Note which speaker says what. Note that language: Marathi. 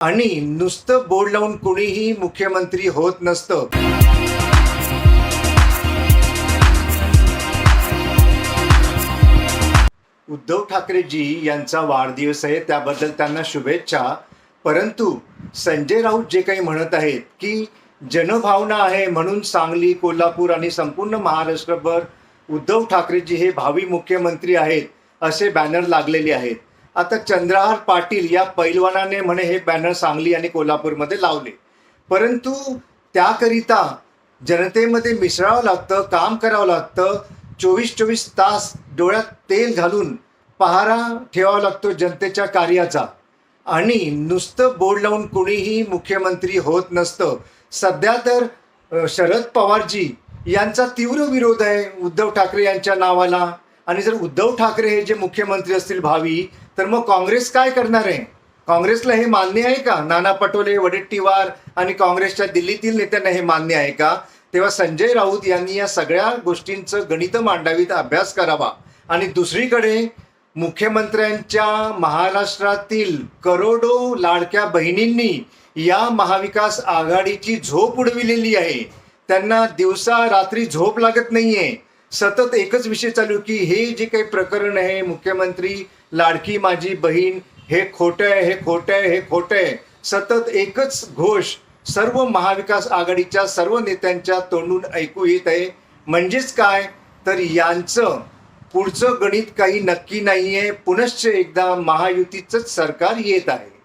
Speaker 1: आणि नुसतं बोर्ड लावून कुणीही मुख्यमंत्री होत नसतं. उद्धव ठाकरेजी यांचा वाढदिवस आहे, त्याबद्दल त्यांना शुभेच्छा. परंतु संजय राऊत जे काही म्हणत आहेत की जनभावना आहे म्हणून सांगली, कोल्हापूर आणि संपूर्ण महाराष्ट्रभर उद्धव ठाकरेजी हे भावी मुख्यमंत्री आहेत असे बॅनर लागलेले आहेत. आता चंद्रहार पाटील या पैलवानाने म्हणे हे बॅनर सांगली आणि कोल्हापूरमध्ये लावले, परंतु त्याकरिता जनतेमध्ये मिसळावं लागतं, काम करावं लागतं. 24-24 तास डोळ्यात तेल घालून पहारा ठेवावा लागतो जनतेच्या कार्याचा. आणि नुसतं बोर्ड लावून कुणीही मुख्यमंत्री होत नसतं. सध्या तर शरद पवारजी यांचा तीव्र विरोध आहे उद्धव ठाकरे यांच्या नावाला. आणि जर उद्धव ठाकरे हे जे मुख्यमंत्री असतील भावी, तर मग काँग्रेस काय करणार आहे? काँग्रेसला हे मान्य आहे का? नाना पटोले, वडेट्टीवार आणि काँग्रेसच्या दिल्लीतील नेत्यांना हे मान्य आहे का? तेव्हा संजय राऊत यांनी या सगळ्या गोष्टींचं गणित मांडावीत, अभ्यास करावा. आणि दुसरीकडे मुख्यमंत्र्यांच्या महाराष्ट्रातील करोडो लाडक्या बहिणींनी या महाविकास आघाडीची झोप उडविलेली आहे. त्यांना दिवसा रात्री झोप लागत नाहीये. सतत एकच विषय चालू की हे जे काही प्रकरण आहे, मुख्यमंत्री लाडकी माझी बहीण, हे खोटं आहे, हे खोटं आहे, हे खोटं आहे. सतत एकच घोष सर्व महाविकास आघाडीच्या सर्व नेत्यांच्या तोंडून ऐकू येत आहे. म्हणजेच काय, तर यांचं पुढचं गणित काही नक्की नाहीये. पुनश्च एकदा महायुतीचंच सरकार येत आहे.